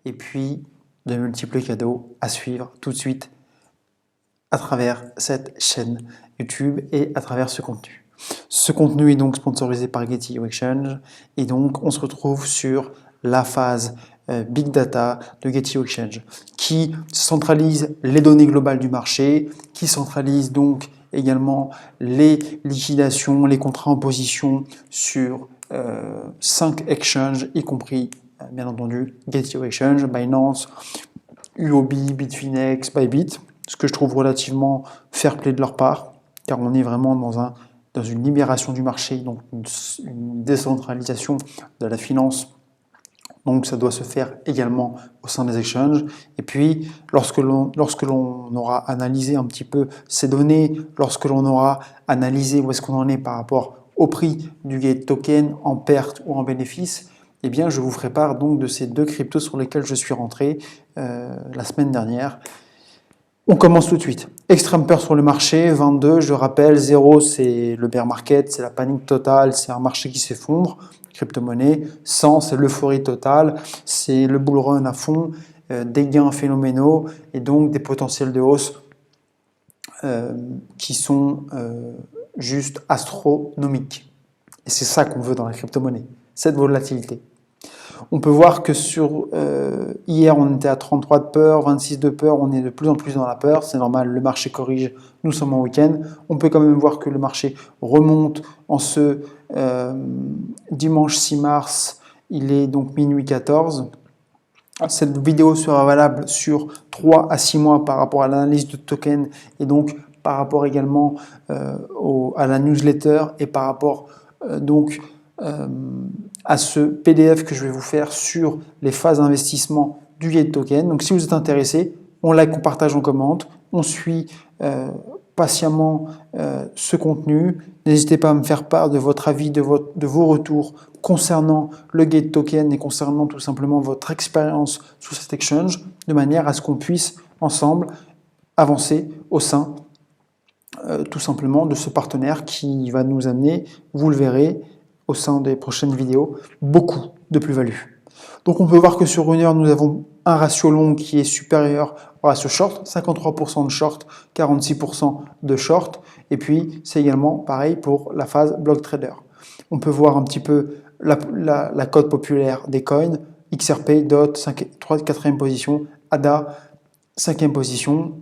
et puis de multiples cadeaux à suivre tout de suite à travers cette chaîne YouTube et à travers ce contenu. Ce contenu est donc sponsorisé par Getty Exchange et donc on se retrouve sur la phase Big Data de Getty Exchange qui centralise les données globales du marché, qui centralise donc également les liquidations, les contrats en position sur 5 exchanges, y compris bien entendu Getty Exchange, Binance, UOB, Bitfinex, Bybit, ce que je trouve relativement fair play de leur part, car on est vraiment dans une libération du marché, donc une décentralisation de la finance. Donc ça doit se faire également au sein des exchanges. Et puis, lorsque l'on aura analysé un petit peu ces données, lorsque l'on aura analysé où est-ce qu'on en est par rapport au prix du Gate Token en perte ou en bénéfice, eh bien, je vous ferai part donc de ces deux cryptos sur lesquels je suis rentré la semaine dernière. On commence tout de suite. Extrême peur sur le marché, 22, je rappelle, 0 c'est le bear market, c'est la panique totale, c'est un marché qui s'effondre, crypto-monnaie. 100 c'est l'euphorie totale, c'est le bull run à fond, des gains phénoménaux et donc des potentiels de hausse qui sont juste astronomiques. Et c'est ça qu'on veut dans la crypto-monnaie, cette volatilité. On peut voir que hier, on était à 33 de peur, 26 de peur, on est de plus en plus dans la peur, c'est normal, le marché corrige, nous sommes en week-end. On peut quand même voir que le marché remonte en ce dimanche 6 mars, il est donc minuit 14. Cette vidéo sera valable sur 3 à 6 mois par rapport à l'analyse de token et donc par rapport également à la newsletter et par rapport à ce PDF que je vais vous faire sur les phases d'investissement du Gate Token. Donc si vous êtes intéressé, on like, on partage, on commente, on suit patiemment ce contenu. N'hésitez pas à me faire part de votre avis, de vos retours concernant le Gate Token et concernant tout simplement votre expérience sous cet exchange, de manière à ce qu'on puisse ensemble avancer au sein tout simplement de ce partenaire qui va nous amener, vous le verrez, au sein des prochaines vidéos, beaucoup de plus-value. Donc on peut voir que sur une heure, nous avons un ratio long qui est supérieur au ratio short, 53% de short, 46% de short, et puis c'est également pareil pour la phase block trader. On peut voir un petit peu la cote populaire des coins, XRP, DOT, 4e position, ADA, 5e position,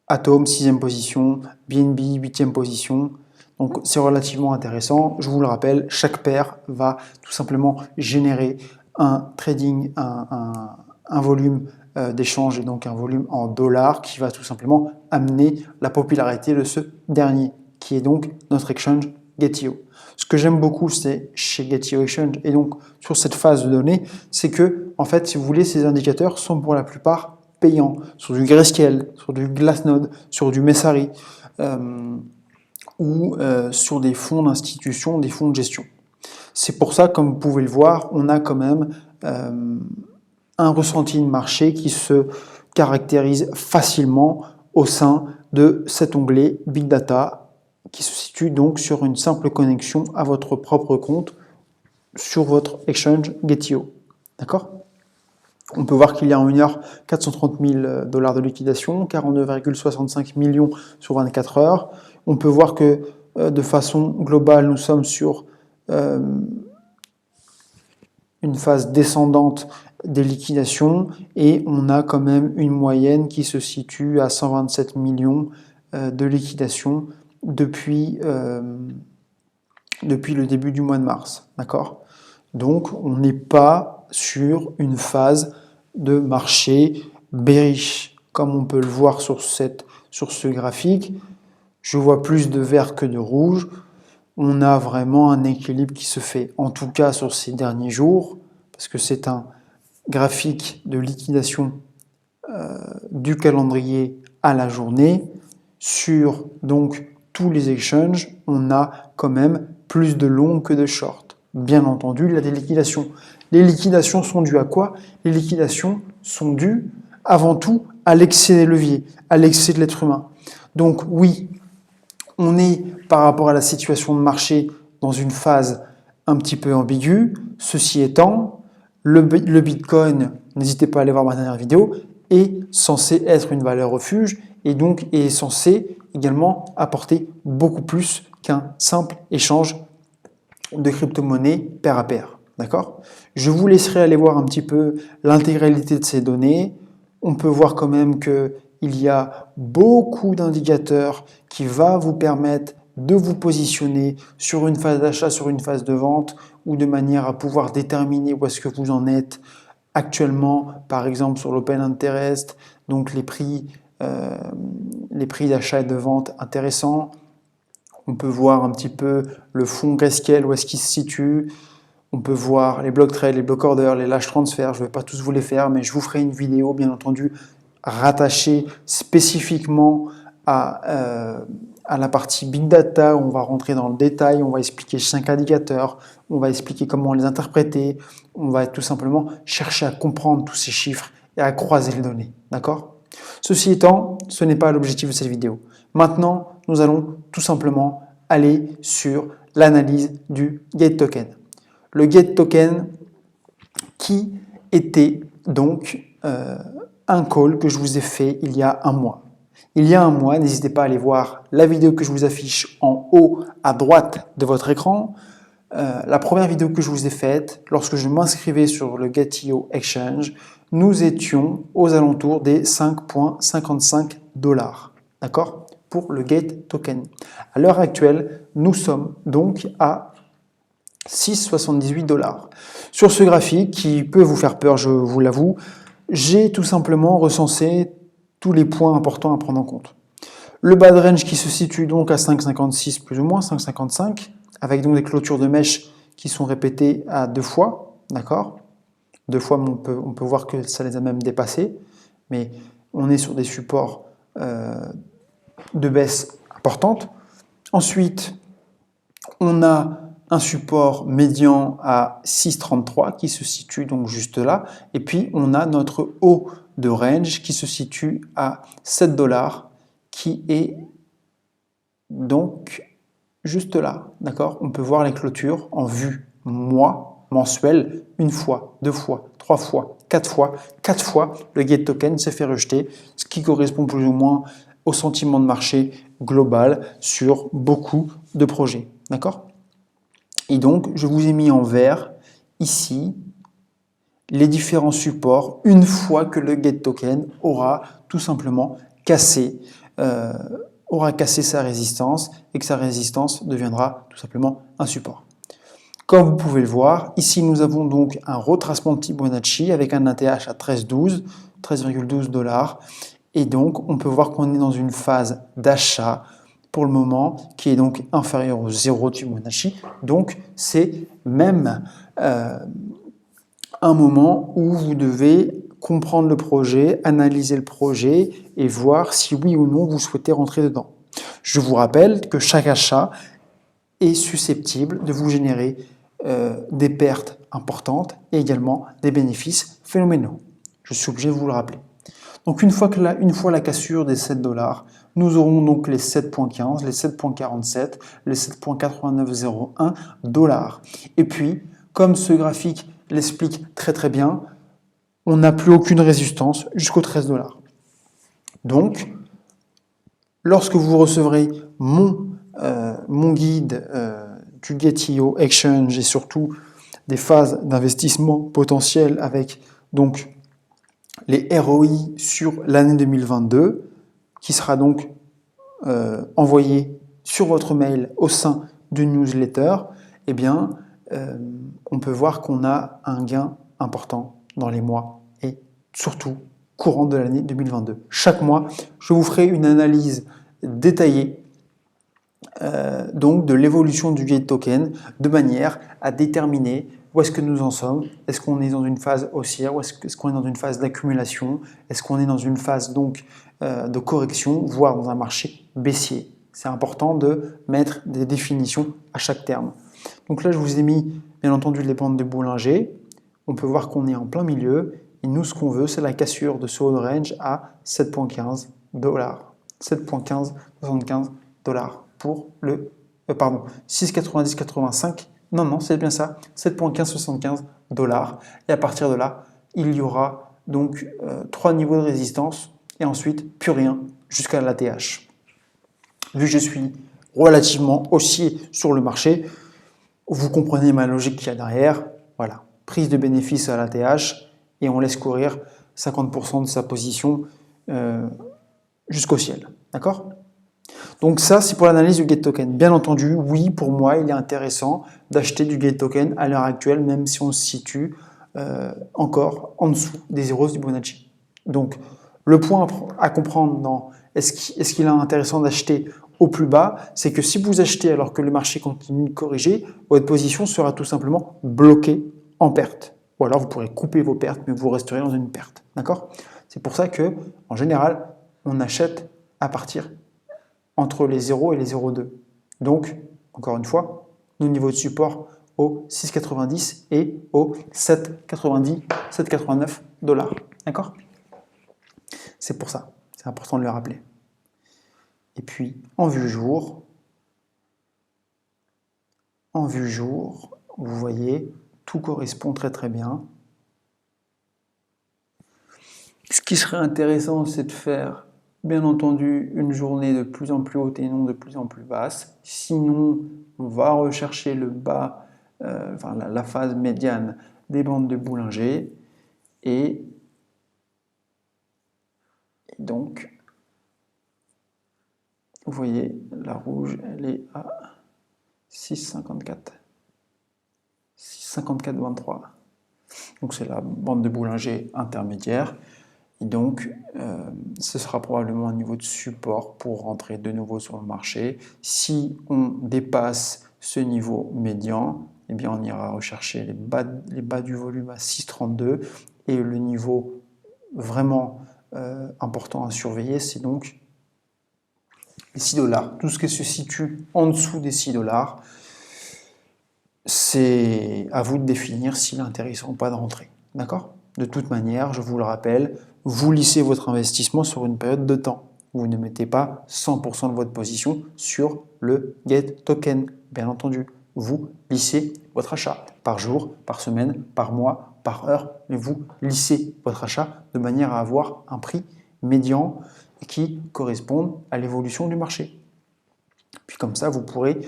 Atom, 6e position, BNB, 8e position. Donc c'est relativement intéressant. Je vous le rappelle, chaque paire va tout simplement générer un trading, un volume d'échange et donc un volume en dollars qui va tout simplement amener la popularité de ce dernier, qui est donc notre exchange Getio. Ce que j'aime beaucoup, c'est chez Getio Exchange et donc sur cette phase de données, c'est que, en fait, si vous voulez, ces indicateurs sont pour la plupart payants, sur du Grayscale, sur du Glassnode, sur du Messari, ou sur des fonds d'institution, des fonds de gestion. C'est pour ça, comme vous pouvez le voir, on a quand même un ressenti de marché qui se caractérise facilement au sein de cet onglet Big Data, qui se situe donc sur une simple connexion à votre propre compte sur votre exchange Getio. D'accord ? On peut voir qu'il y a en une heure 430 000 $ de liquidation, 42,65 millions sur 24 heures. On peut voir que de façon globale, nous sommes sur une phase descendante des liquidations et on a quand même une moyenne qui se situe à 127 millions de liquidations depuis le début du mois de mars. D'accord ? Donc, on n'est pas sur une phase de marché bearish, comme on peut le voir sur ce graphique. Je vois plus de vert que de rouge. On a vraiment un équilibre qui se fait, en tout cas sur ces derniers jours, parce que c'est un graphique de liquidation du calendrier à la journée. Sur donc tous les exchanges, on a quand même plus de long que de short. Bien entendu, il y a des liquidations. Les liquidations sont dues à quoi? Les liquidations sont dues avant tout à l'excès des leviers, à l'excès de l'être humain. Donc oui, on est par rapport à la situation de marché dans une phase un petit peu ambiguë. Ceci étant, Le Bitcoin, n'hésitez pas à aller voir ma dernière vidéo, est censé être une valeur refuge et donc est censé également apporter beaucoup plus qu'un simple échange de crypto-monnaies pair à pair. D'accord? Je vous laisserai aller voir un petit peu l'intégralité de ces données. On peut voir quand même qu'il y a beaucoup d'indicateurs qui vont vous permettre de vous positionner sur une phase d'achat, sur une phase de vente, ou de manière à pouvoir déterminer où est-ce que vous en êtes actuellement, par exemple sur l'Open Interest, donc les prix d'achat et de vente intéressants. On peut voir un petit peu le fonds Grayscale, où est-ce qu'il se situe. On peut voir les block trades, les block orders, les lash transfers. Je ne vais pas tous vous les faire, mais je vous ferai une vidéo, bien entendu, rattachée spécifiquement à la partie Big Data, où on va rentrer dans le détail, on va expliquer 5 indicateurs, on va expliquer comment les interpréter, on va tout simplement chercher à comprendre tous ces chiffres et à croiser les données. D'accord? Ceci étant, ce n'est pas l'objectif de cette vidéo. Maintenant, nous allons tout simplement aller sur l'analyse du Gate Token. Le Gate Token qui était donc un call que je vous ai fait il y a un mois. Il y a un mois, n'hésitez pas à aller voir la vidéo que je vous affiche en haut à droite de votre écran. La première vidéo que je vous ai faite, lorsque je m'inscrivais sur le Gate.io Exchange, nous étions aux alentours des 5,55 $. D'accord? Pour le Gate Token. À l'heure actuelle, nous sommes donc à 6,78 $. Sur ce graphique, qui peut vous faire peur, je vous l'avoue, j'ai tout simplement recensé tous les points importants à prendre en compte. Le bas de range qui se situe donc à 5,56 plus ou moins, 5,55, avec donc des clôtures de mèche qui sont répétées à 2 fois, d'accord? 2 fois, on peut voir que ça les a même dépassés, mais on est sur des supports de baisse importante. Ensuite, on a un support médian à 6,33 qui se situe donc juste là. Et puis, on a notre haut de range qui se situe à 7 $, qui est donc juste là. D'accord? On peut voir les clôtures en vue mensuelle, une fois, 2 fois, 3 fois, 4 fois. 4 fois, le Gate Token s'est fait rejeter, ce qui correspond plus ou moins au sentiment de marché global sur beaucoup de projets. D'accord? Et donc, je vous ai mis en vert ici les différents supports une fois que le Gate Token aura tout simplement cassé sa résistance et que sa résistance deviendra tout simplement un support. Comme vous pouvez le voir, ici nous avons donc un retracement de Fibonacci avec un ATH à 13,12 $, et donc on peut voir qu'on est dans une phase d'achat pour le moment qui est donc inférieur au 0 de Fibonacci, donc c'est même un moment où vous devez comprendre le projet, analyser le projet et voir si oui ou non vous souhaitez rentrer dedans. Je vous rappelle que chaque achat est susceptible de vous générer des pertes importantes et également des bénéfices phénoménaux. Je suis obligé de vous le rappeler. Donc une fois la cassure des 7 $, nous aurons donc les 7,15, les 7,47, les 7,8901 $. Et puis, comme ce graphique l'explique très très bien, on n'a plus aucune résistance jusqu'aux 13 $. Donc, lorsque vous recevrez mon guide du Gate.io Exchange et surtout des phases d'investissement potentiel avec donc les ROI sur l'année 2022, qui sera donc envoyé sur votre mail au sein d'une newsletter, eh bien, on peut voir qu'on a un gain important dans les mois et surtout courant de l'année 2022. Chaque mois, je vous ferai une analyse détaillée donc de l'évolution du Gate Token de manière à déterminer où est-ce que nous en sommes. Est-ce qu'on est dans une phase haussière ou est-ce qu'on est dans une phase d'accumulation? Est-ce qu'on est dans une phase donc de correction, voire dans un marché baissier? C'est important de mettre des définitions à chaque terme. Donc là, je vous ai mis bien entendu les bandes de Bollinger. On peut voir qu'on est en plein milieu. Et nous, ce qu'on veut, c'est la cassure de ce haut de range à 7,15 $. 7,1575 $ pour le 6,9085 Non, non, c'est bien ça, 7,1575 $. Et à partir de là, il y aura donc 3 niveaux de résistance et ensuite plus rien jusqu'à l'ATH. Vu que je suis relativement haussier sur le marché, vous comprenez ma logique qu'il y a derrière. Voilà, prise de bénéfice à l'ATH et on laisse courir 50% de sa position jusqu'au ciel. D'accord? Donc ça, c'est pour l'analyse du Gate Token. Bien entendu, oui, pour moi, il est intéressant d'acheter du Gate Token à l'heure actuelle, même si on se situe encore en dessous des zéros du Fibonacci. Donc, le point à comprendre dans est-ce qu'il est intéressant d'acheter au plus bas, c'est que si vous achetez alors que le marché continue de corriger, votre position sera tout simplement bloquée en perte. Ou alors vous pourrez couper vos pertes, mais vous resterez dans une perte. D'accord? C'est pour ça que, en général, on achète à partir entre les 0 et les 0,2. Donc, encore une fois, nos niveaux de support au 6,90 et au 7,90, 7,89 $. D'accord? C'est pour ça. C'est important de le rappeler. Et puis, en vue jour, vous voyez, tout correspond très très bien. Ce qui serait intéressant, c'est de faire, bien entendu, une journée de plus en plus haute et non de plus en plus basse. Sinon, on va rechercher le bas, la phase médiane des bandes de Bollinger. Et donc, vous voyez, la rouge, elle est à 6,54. 6,54,23. Donc c'est la bande de Bollinger intermédiaire. Et donc, ce sera probablement un niveau de support pour rentrer de nouveau sur le marché. Si on dépasse ce niveau médian, eh bien on ira rechercher les bas du volume à 6,32 et le niveau vraiment important à surveiller, c'est donc les 6 $. Tout ce qui se situe en dessous des 6 $, c'est à vous de définir s'il est intéressant ou pas de rentrer. D'accord? De toute manière, je vous le rappelle, vous lissez votre investissement sur une période de temps. Vous ne mettez pas 100% de votre position sur le Gate Token. Bien entendu, vous lissez votre achat par jour, par semaine, par mois, par heure, mais vous lissez votre achat de manière à avoir un prix médian qui corresponde à l'évolution du marché. Puis comme ça, vous pourrez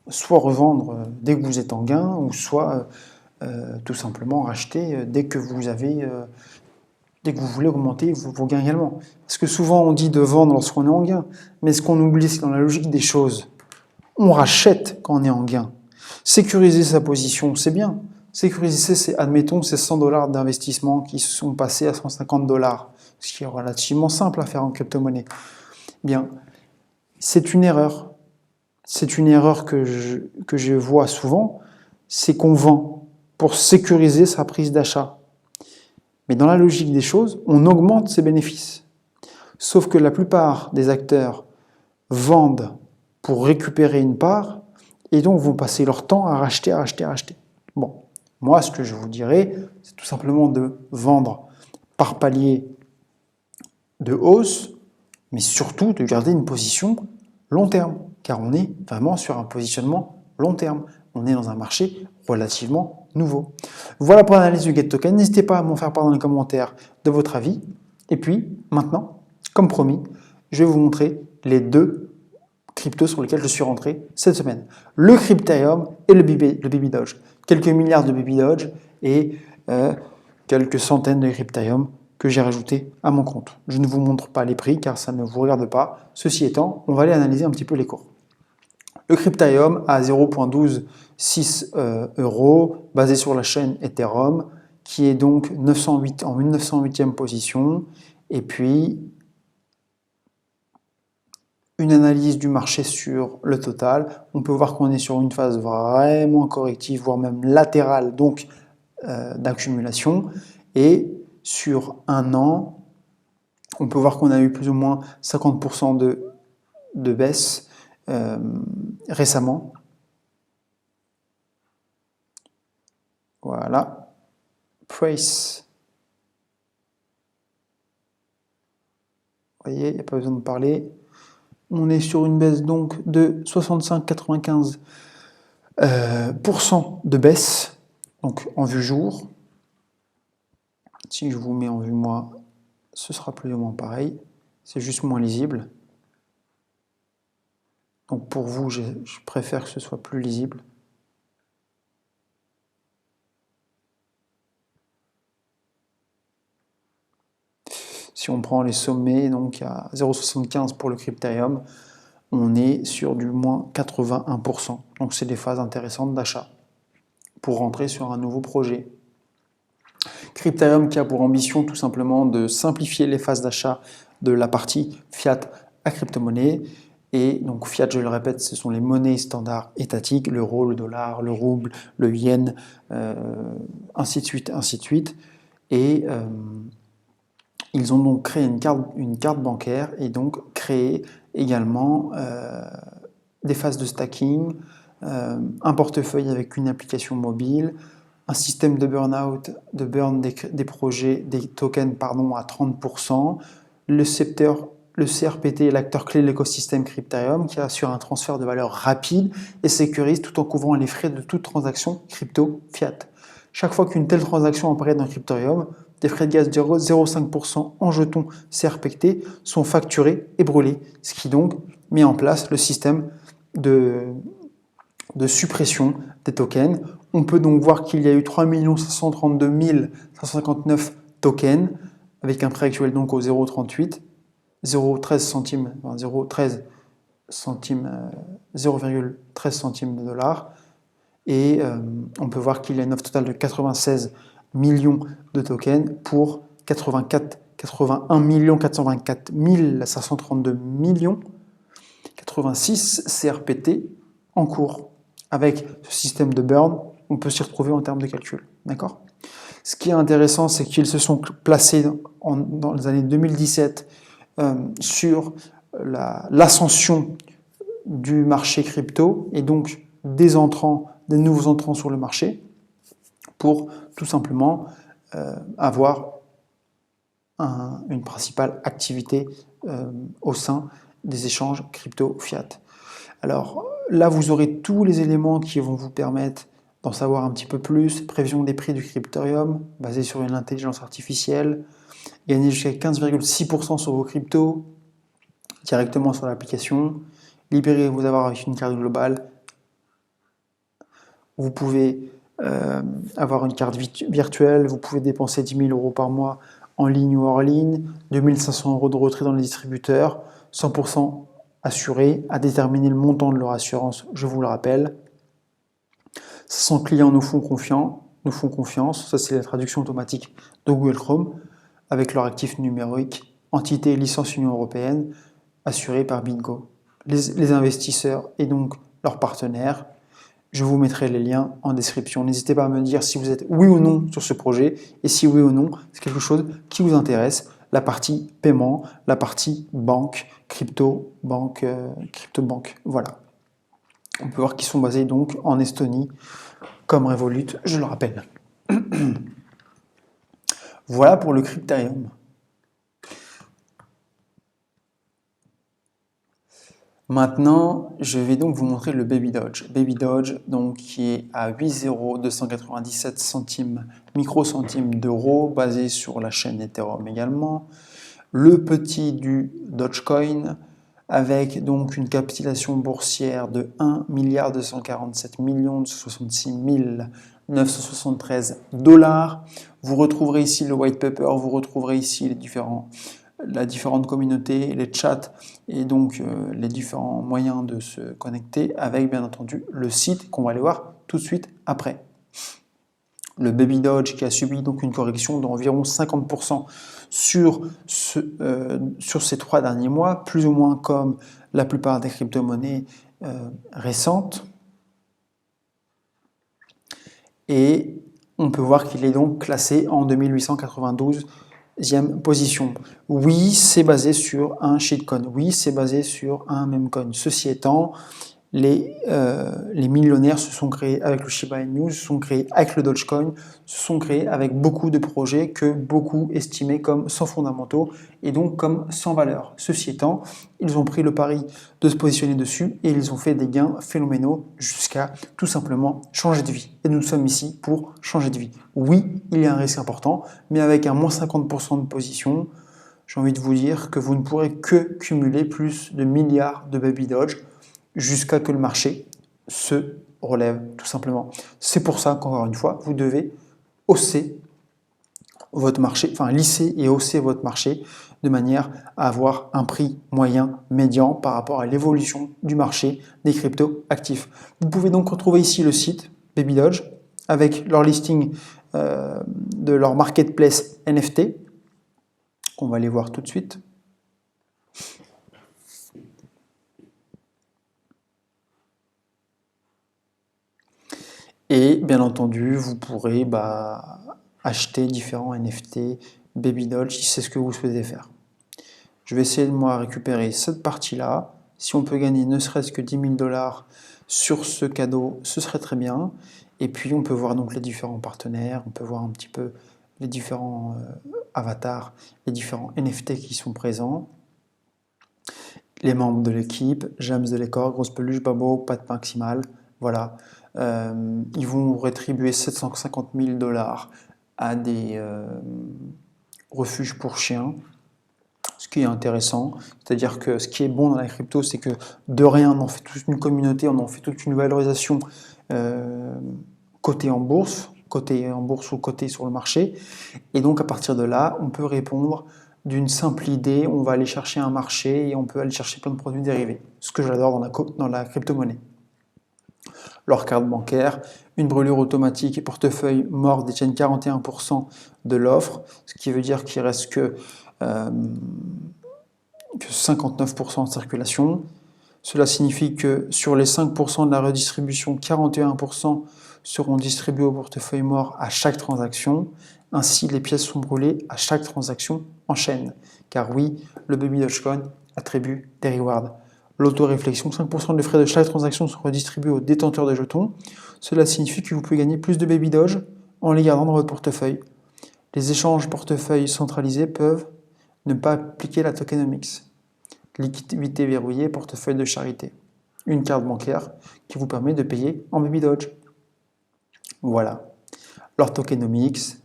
soit revendre dès que vous êtes en gain, ou soit tout simplement racheter dès que vous voulez augmenter vos gains également. Parce que souvent on dit de vendre lorsqu'on est en gain, mais ce qu'on oublie, c'est dans la logique des choses. On rachète quand on est en gain. Sécuriser sa position, c'est bien. Sécuriser, c'est, admettons, ces 100 $ d'investissement qui sont passés à 150 $, ce qui est relativement simple à faire en crypto-monnaie. Bien, c'est une erreur. C'est une erreur que je vois souvent, c'est qu'on vend pour sécuriser sa prise d'achat. Mais dans la logique des choses, on augmente ses bénéfices. Sauf que la plupart des acteurs vendent pour récupérer une part et donc vont passer leur temps à racheter, à racheter, à racheter. Bon, moi, ce que je vous dirais, c'est tout simplement de vendre par palier de hausse, mais surtout de garder une position long terme, car on est vraiment sur un positionnement long terme. On est dans un marché relativement nouveau. Voilà pour l'analyse du Gate Token. N'hésitez pas à m'en faire part dans les commentaires de votre avis. Et puis, maintenant, comme promis, je vais vous montrer les deux cryptos sur lesquels je suis rentré cette semaine. Le Crypterium et le Baby Doge. Quelques milliards de Baby Doge et quelques centaines de Crypterium que j'ai rajouté à mon compte. Je ne vous montre pas les prix car ça ne vous regarde pas. Ceci étant, on va aller analyser un petit peu les cours. Le Crypterium à 0,126 €, basé sur la chaîne Ethereum, qui est donc 908 en 1908e position. Et puis, une analyse du marché sur le total. On peut voir qu'on est sur une phase vraiment corrective, voire même latérale, donc d'accumulation. Et sur un an, on peut voir qu'on a eu plus ou moins 50% de baisse récemment. Voilà. Price. Vous voyez, il n'y a pas besoin de parler. On est sur une baisse donc de 65,95 Pourcent de baisse, donc en vue jour. Si je vous mets en vue mois, ce sera plus ou moins pareil. C'est juste moins lisible. Donc pour vous, je préfère que ce soit plus lisible. Si on prend les sommets, donc à 0,75 pour le Crypterium, on est sur du moins 81%. Donc c'est des phases intéressantes d'achat pour rentrer sur un nouveau projet. Crypterium qui a pour ambition tout simplement de simplifier les phases d'achat de la partie fiat à crypto-monnaie. Et donc fiat, je le répète, ce sont les monnaies standards étatiques, l'euro, le dollar, le rouble, le yen, ainsi de suite, ainsi de suite. Et ils ont donc créé une carte bancaire et donc créé également des phases de stacking, un portefeuille avec une application mobile, un système de burn des projets, des tokens pardon, à 30%, le CRPT est l'acteur clé de l'écosystème Crypterium qui assure un transfert de valeur rapide et sécurise tout en couvrant les frais de toute transaction crypto-fiat. Chaque fois qu'une telle transaction apparaît dans Crypterium, des frais de gaz de 0,5% en jetons CRPT sont facturés et brûlés, ce qui donc met en place le système de suppression des tokens. On peut donc voir qu'il y a eu 3 532 559 tokens, avec un prix actuel donc au 0,38, 0,13 centimes, enfin 0,13 centimes de dollars. Et on peut voir qu'il y a une offre totale de 96 millions de tokens pour 81 424 532 millions, 86 CRPT en cours. Avec ce système de burn, on peut s'y retrouver en termes de calcul. D'accord ? Ce qui est intéressant, c'est qu'ils se sont placés dans les années 2017 sur l'ascension du marché crypto et donc des nouveaux entrants sur le marché pour tout simplement avoir une principale activité au sein des échanges crypto-fiat. Alors là, vous aurez tous les éléments qui vont vous permettre d'en savoir un petit peu plus. Prévision des prix du Crypterium, basé sur une intelligence artificielle. Gagner jusqu'à 15,6% sur vos cryptos, directement sur l'application. Libérez-vous d'avoir avec une carte globale. Vous pouvez avoir une carte virtuelle. Vous pouvez dépenser 10 000 € par mois en ligne ou hors ligne. 2 500 € de retrait dans les distributeurs. 100% assurés, à déterminer le montant de leur assurance, je vous le rappelle. 100 clients nous font confiance, ça c'est la traduction automatique de Google Chrome, avec leur actif numérique, entité et licence Union Européenne, assurée par Bingo. Les investisseurs et donc leurs partenaires, je vous mettrai les liens en description. N'hésitez pas à me dire si vous êtes oui ou non sur ce projet, et si oui ou non, c'est quelque chose qui vous intéresse. La partie paiement, la partie banque, crypto-banque, voilà. On peut voir qu'ils sont basés donc en Estonie, comme Revolut, je le rappelle. Voilà pour le Crypterium. Maintenant, je vais donc vous montrer le Baby Doge. Baby Doge, donc, qui est à 8,297 centimes, microcentimes d'euros, basé sur la chaîne Ethereum également. Le petit du Dogecoin, avec donc une capitalisation boursière de 1 247 66 973 $. Vous retrouverez ici le white paper, vous retrouverez ici la différente communauté, les chats et donc les différents moyens de se connecter avec bien entendu le site qu'on va aller voir tout de suite après. Le Baby Doge qui a subi donc une correction d'environ 50% sur ces 3 derniers mois, plus ou moins comme la plupart des crypto-monnaies récentes. Et on peut voir qu'il est donc classé en 2892e position. Oui, c'est basé sur un shitcoin. Oui, c'est basé sur un memecoin. Ceci étant, les millionnaires se sont créés avec le Shiba Inu, se sont créés avec le Dogecoin, se sont créés avec beaucoup de projets que beaucoup estimaient comme sans fondamentaux et donc comme sans valeur. Ceci étant, ils ont pris le pari de se positionner dessus et ils ont fait des gains phénoménaux jusqu'à tout simplement changer de vie. Et nous sommes ici pour changer de vie. Oui, il y a un risque important, mais avec un moins 50% de position, j'ai envie de vous dire que vous ne pourrez que cumuler plus de milliards de baby Doge jusqu'à que le marché se relève, tout simplement. C'est pour ça qu'encore une fois, vous devez hausser votre marché, enfin lisser et hausser votre marché de manière à avoir un prix moyen médian par rapport à l'évolution du marché des cryptos actifs. Vous pouvez donc retrouver ici le site Baby Doge avec leur listing de leur marketplace NFT qu'on va aller voir tout de suite. Et bien entendu, vous pourrez acheter différents NFT Baby Doge si c'est ce que vous souhaitez faire. Je vais essayer de moi récupérer cette partie-là. Si on peut gagner ne serait-ce que 10 000 $ sur ce cadeau, ce serait très bien. Et puis on peut voir donc les différents partenaires, on peut voir un petit peu les différents avatars, les différents NFT qui sont présents. Les membres de l'équipe, James Delecor, Grosse Peluche, Babo, Pat Maximal, voilà. Ils vont rétribuer 750 000 $ à des refuges pour chiens, ce qui est intéressant. C'est-à-dire que ce qui est bon dans la crypto, c'est que de rien, on en fait toute une communauté, on en fait toute une valorisation cotée en bourse ou cotée sur le marché. Et donc à partir de là, on peut répondre d'une simple idée, on va aller chercher un marché et on peut aller chercher plein de produits dérivés. Ce que j'adore dans la crypto-monnaie. Leur carte bancaire, une brûlure automatique et portefeuille mort détiennent 41% de l'offre, ce qui veut dire qu'il ne reste que 59% en circulation. Cela signifie que sur les 5% de la redistribution, 41% seront distribués au portefeuille mort à chaque transaction. Ainsi, les pièces sont brûlées à chaque transaction en chaîne. Car oui, le Baby Dogecoin attribue des rewards. L'autoréflexion, 5% des frais de chaque transaction sont redistribués aux détenteurs de jetons. Cela signifie que vous pouvez gagner plus de Baby Doge en les gardant dans votre portefeuille. Les échanges portefeuille centralisés peuvent ne pas appliquer la tokenomics. Liquidité verrouillée, portefeuille de charité. Une carte bancaire qui vous permet de payer en Baby Doge. Voilà. Leur tokenomics,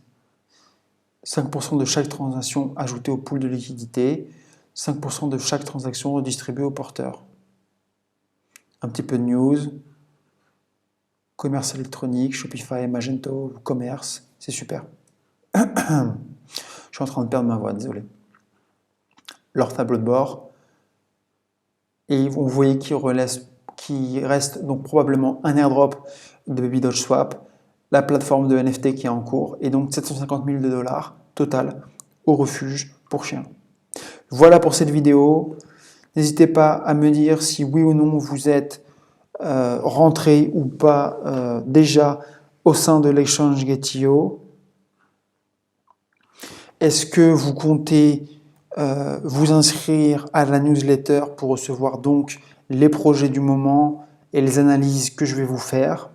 5% de chaque transaction ajoutée au pool de liquidité, 5% de chaque transaction redistribuée au porteur. Un petit peu de news, commerce électronique, Shopify, Magento, commerce, c'est super. Je suis en train de perdre ma voix, désolé. Leur tableau de bord, et vous voyez qu'il reste donc probablement un airdrop de Baby Doge Swap, la plateforme de NFT qui est en cours, et donc 750 000 $ total au refuge pour chiens. Voilà pour cette vidéo. N'hésitez pas à me dire si oui ou non vous êtes rentré ou pas déjà au sein de l'exchange Get.io. Est-ce que vous comptez vous inscrire à la newsletter pour recevoir donc les projets du moment et les analyses que je vais vous faire?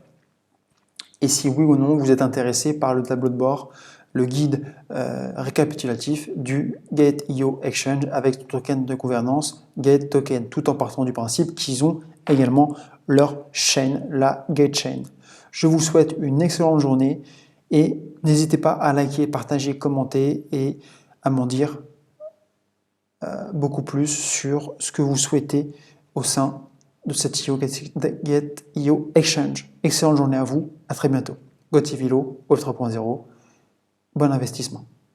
Et si oui ou non vous êtes intéressé par le tableau de bord, le guide récapitulatif du Get.io Exchange avec le token de gouvernance Get Token, tout en partant du principe qu'ils ont également leur chaîne, la Get Chain. Je vous souhaite une excellente journée et n'hésitez pas à liker, partager, commenter et à m'en dire beaucoup plus sur ce que vous souhaitez au sein de cette Get.io Exchange. Excellente journée à vous, à très bientôt. GoTVilo, Web 3.0, bon investissement.